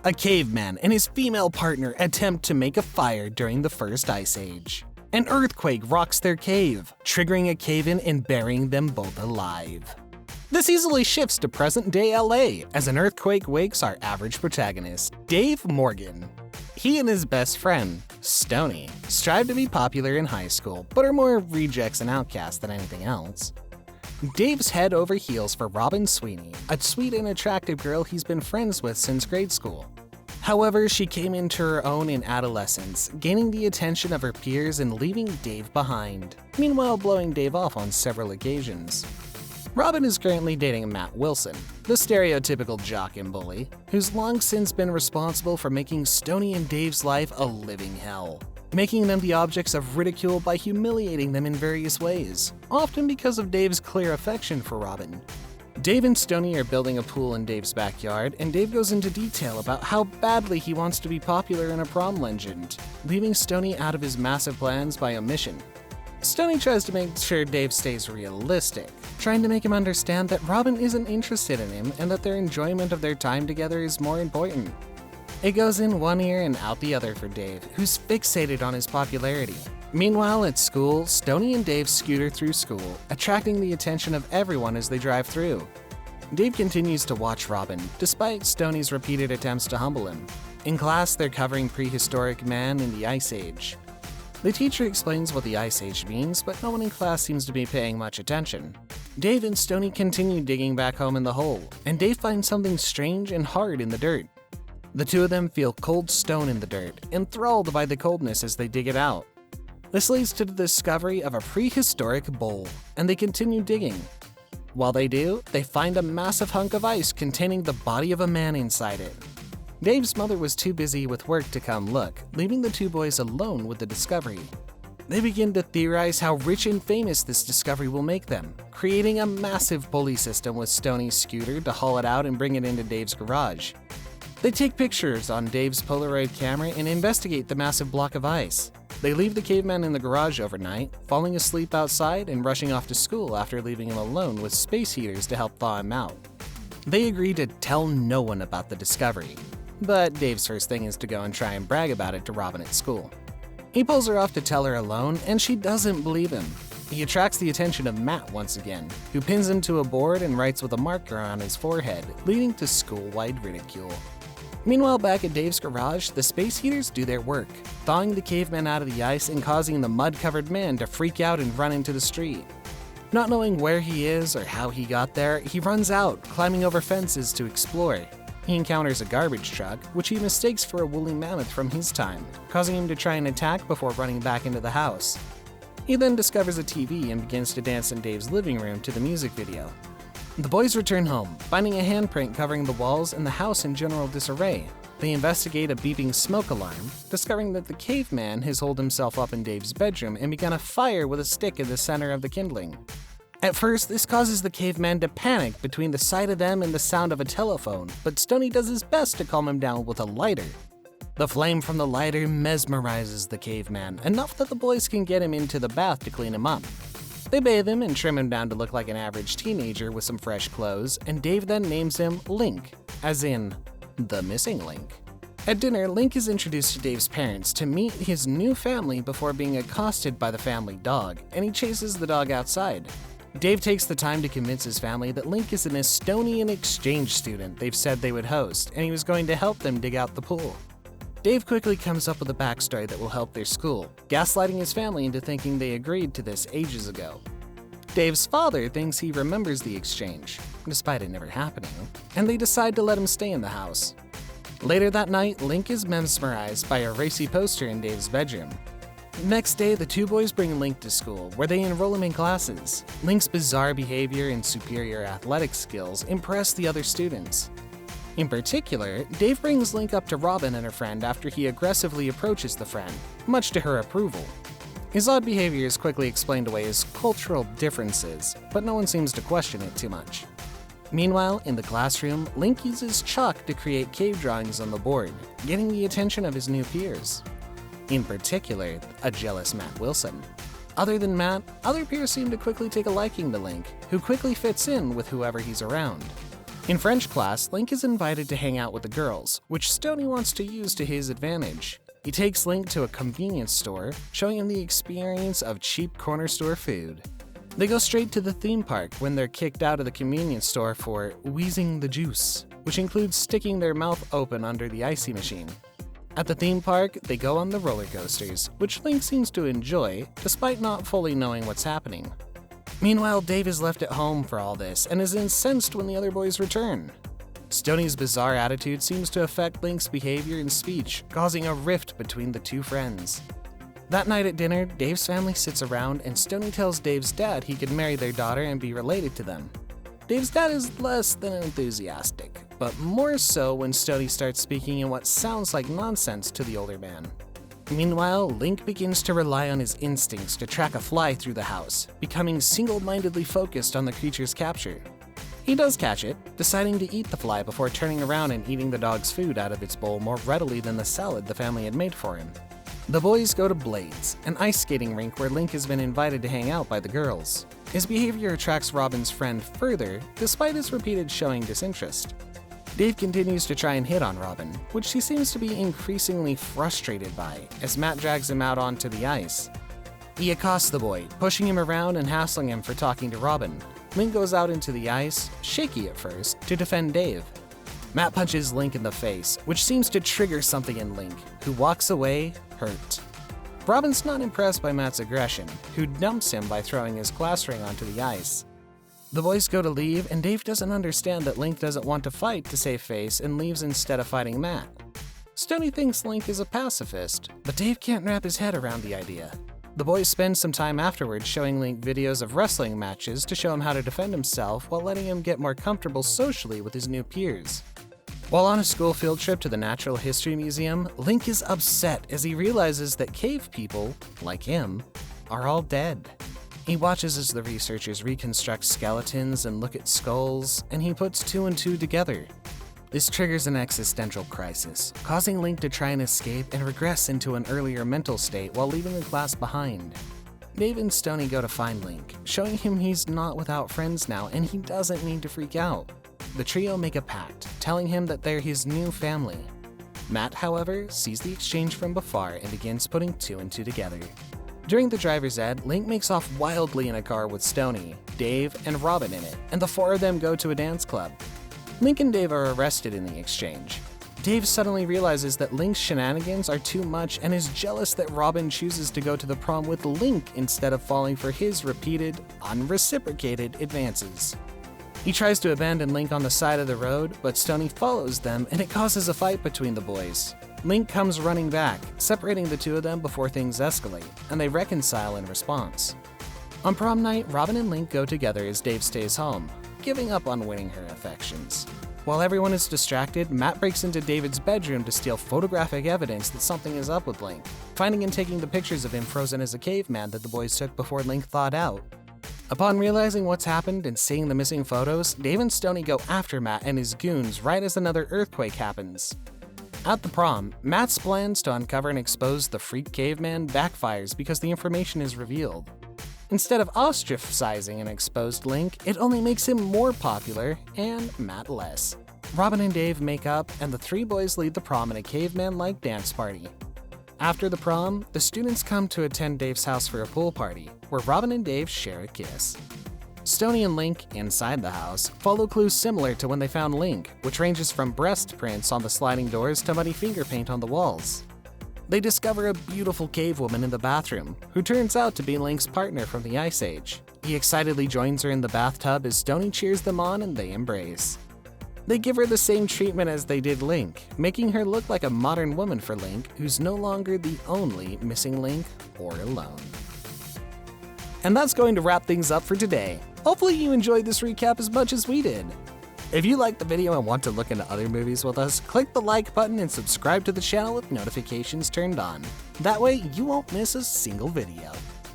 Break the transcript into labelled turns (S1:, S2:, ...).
S1: A caveman and his female partner attempt to make a fire during the first ice age. An earthquake rocks their cave, triggering a cave-in and burying them both alive. This easily shifts to present-day LA as an earthquake wakes our average protagonist, Dave Morgan. He and his best friend, Stoney, strive to be popular in high school, but are more rejects and outcasts than anything else. Dave's head over heels for Robin Sweeney, a sweet and attractive girl he's been friends with since grade school. However, she came into her own in adolescence, gaining the attention of her peers and leaving Dave behind, meanwhile blowing Dave off on several occasions. Robin is currently dating Matt Wilson, the stereotypical jock and bully, who's long since been responsible for making Stoney and Dave's life a living hell, making them the objects of ridicule by humiliating them in various ways, often because of Dave's clear affection for Robin. Dave and Stoney are building a pool in Dave's backyard, and Dave goes into detail about how badly he wants to be popular and a prom legend, leaving Stoney out of his massive plans by omission. Stoney tries to make sure Dave stays realistic, trying to make him understand that Robin isn't interested in him and that their enjoyment of their time together is more important. It goes in one ear and out the other for Dave, who's fixated on his popularity. Meanwhile, at school, Stoney and Dave scooter through school, attracting the attention of everyone as they drive through. Dave continues to watch Robin, despite Stoney's repeated attempts to humble him. In class, they're covering prehistoric man in the Ice Age. The teacher explains what the Ice Age means, but no one in class seems to be paying much attention. Dave and Stoney continue digging back home in the hole, and Dave finds something strange and hard in the dirt. The two of them feel cold stone in the dirt, enthralled by the coldness as they dig it out. This leads to the discovery of a prehistoric bowl, and they continue digging. While they do, they find a massive hunk of ice containing the body of a man inside it. Dave's mother was too busy with work to come look, leaving the two boys alone with the discovery. They begin to theorize how rich and famous this discovery will make them, creating a massive pulley system with Stoney's scooter to haul it out and bring it into Dave's garage. They take pictures on Dave's Polaroid camera and investigate the massive block of ice. They leave the caveman in the garage overnight, falling asleep outside and rushing off to school after leaving him alone with space heaters to help thaw him out. They agree to tell no one about the discovery, but Dave's first thing is to go and try and brag about it to Robin at school. He pulls her off to tell her alone, and she doesn't believe him. He attracts the attention of Matt once again, who pins him to a board and writes with a marker on his forehead, leading to school-wide ridicule. Meanwhile, back at Dave's garage, the space heaters do their work, thawing the caveman out of the ice and causing the mud-covered man to freak out and run into the street. Not knowing where he is or how he got there, he runs out, climbing over fences to explore. He encounters a garbage truck, which he mistakes for a woolly mammoth from his time, causing him to try and attack before running back into the house. He then discovers a TV and begins to dance in Dave's living room to the music video. The boys return home, finding a handprint covering the walls and the house in general disarray. They investigate a beeping smoke alarm, discovering that the caveman has holed himself up in Dave's bedroom and begun a fire with a stick in the center of the kindling. At first, this causes the caveman to panic between the sight of them and the sound of a telephone, but Stoney does his best to calm him down with a lighter. The flame from the lighter mesmerizes the caveman, enough that the boys can get him into the bath to clean him up. They bathe him and trim him down to look like an average teenager with some fresh clothes, and Dave then names him Link, as in, the missing link. At dinner, Link is introduced to Dave's parents to meet his new family before being accosted by the family dog, and he chases the dog outside. Dave takes the time to convince his family that Link is an Estonian exchange student they've said they would host, and he was going to help them dig out the pool. Dave quickly comes up with a backstory that will help their school, gaslighting his family into thinking they agreed to this ages ago. Dave's father thinks he remembers the exchange, despite it never happening, and they decide to let him stay in the house. Later that night, Link is mesmerized by a racy poster in Dave's bedroom. Next day, the two boys bring Link to school, where they enroll him in classes. Link's bizarre behavior and superior athletic skills impress the other students. In particular, Dave brings Link up to Robin and her friend after he aggressively approaches the friend, much to her approval. His odd behavior is quickly explained away as cultural differences, but no one seems to question it too much. Meanwhile, in the classroom, Link uses chalk to create cave drawings on the board, getting the attention of his new peers. In particular, a jealous Matt Wilson. Other than Matt, other peers seem to quickly take a liking to Link, who quickly fits in with whoever he's around. In French class, Link is invited to hang out with the girls, which Stoney wants to use to his advantage. He takes Link to a convenience store, showing him the experience of cheap corner store food. They go straight to the theme park when they're kicked out of the convenience store for wheezing the juice, which includes sticking their mouth open under the icy machine. At the theme park, they go on the roller coasters, which Link seems to enjoy, despite not fully knowing what's happening. Meanwhile, Dave is left at home for all this and is incensed when the other boys return. Stoney's bizarre attitude seems to affect Link's behavior and speech, causing a rift between the two friends. That night at dinner, Dave's family sits around and Stoney tells Dave's dad he could marry their daughter and be related to them. Dave's dad is less than enthusiastic, but more so when Stoney starts speaking in what sounds like nonsense to the older man. Meanwhile, Link begins to rely on his instincts to track a fly through the house, becoming single-mindedly focused on the creature's capture. He does catch it, deciding to eat the fly before turning around and eating the dog's food out of its bowl more readily than the salad the family had made for him. The boys go to Blades, an ice skating rink where Link has been invited to hang out by the girls. His behavior attracts Robin's friend further, despite his repeated showing disinterest. Dave continues to try and hit on Robin, which he seems to be increasingly frustrated by, as Matt drags him out onto the ice. He accosts the boy, pushing him around and hassling him for talking to Robin. Link goes out into the ice, shaky at first, to defend Dave. Matt punches Link in the face, which seems to trigger something in Link, who walks away, hurt. Robin's not impressed by Matt's aggression, who dumps him by throwing his class ring onto the ice. The boys go to leave, and Dave doesn't understand that Link doesn't want to fight to save face and leaves instead of fighting Matt. Stoney thinks Link is a pacifist, but Dave can't wrap his head around the idea. The boys spend some time afterwards showing Link videos of wrestling matches to show him how to defend himself while letting him get more comfortable socially with his new peers. While on a school field trip to the Natural History Museum, Link is upset as he realizes that cave people, like him, are all dead. He watches as the researchers reconstruct skeletons and look at skulls, and he puts two and two together. This triggers an existential crisis, causing Link to try and escape and regress into an earlier mental state while leaving the class behind. Dave and Stoney go to find Link, showing him he's not without friends now and he doesn't need to freak out. The trio make a pact, telling him that they're his new family. Matt, however, sees the exchange from afar and begins putting two and two together. During the driver's ed, Link makes off wildly in a car with Stoney, Dave, and Robin in it, and the four of them go to a dance club. Link and Dave are arrested in the exchange. Dave suddenly realizes that Link's shenanigans are too much and is jealous that Robin chooses to go to the prom with Link instead of falling for his repeated, unreciprocated advances. He tries to abandon Link on the side of the road, but Stoney follows them and it causes a fight between the boys. Link comes running back, separating the two of them before things escalate, and they reconcile in response. On prom night, Robin and Link go together as Dave stays home, giving up on winning her affections. While everyone is distracted, Matt breaks into David's bedroom to steal photographic evidence that something is up with Link, finding and taking the pictures of him frozen as a caveman that the boys took before Link thawed out. Upon realizing what's happened and seeing the missing photos, Dave and Stoney go after Matt and his goons right as another earthquake happens. At the prom, Matt's plans to uncover and expose the freak caveman backfires because the information is revealed. Instead of ostracizing an exposed Link, it only makes him more popular and Matt less. Robin and Dave make up, and the three boys lead the prom in a caveman-like dance party. After the prom, the students come to attend Dave's house for a pool party, where Robin and Dave share a kiss. Stoney and Link, inside the house, follow clues similar to when they found Link, which ranges from breast prints on the sliding doors to muddy finger paint on the walls. They discover a beautiful cave woman in the bathroom, who turns out to be Link's partner from the Ice Age. He excitedly joins her in the bathtub as Stoney cheers them on and they embrace. They give her the same treatment as they did Link, making her look like a modern woman for Link, who's no longer the only missing Link or alone. And that's going to wrap things up for today. Hopefully you enjoyed this recap as much as we did. If you liked the video and want to look into other movies with us, click the like button and subscribe to the channel with notifications turned on. That way you won't miss a single video.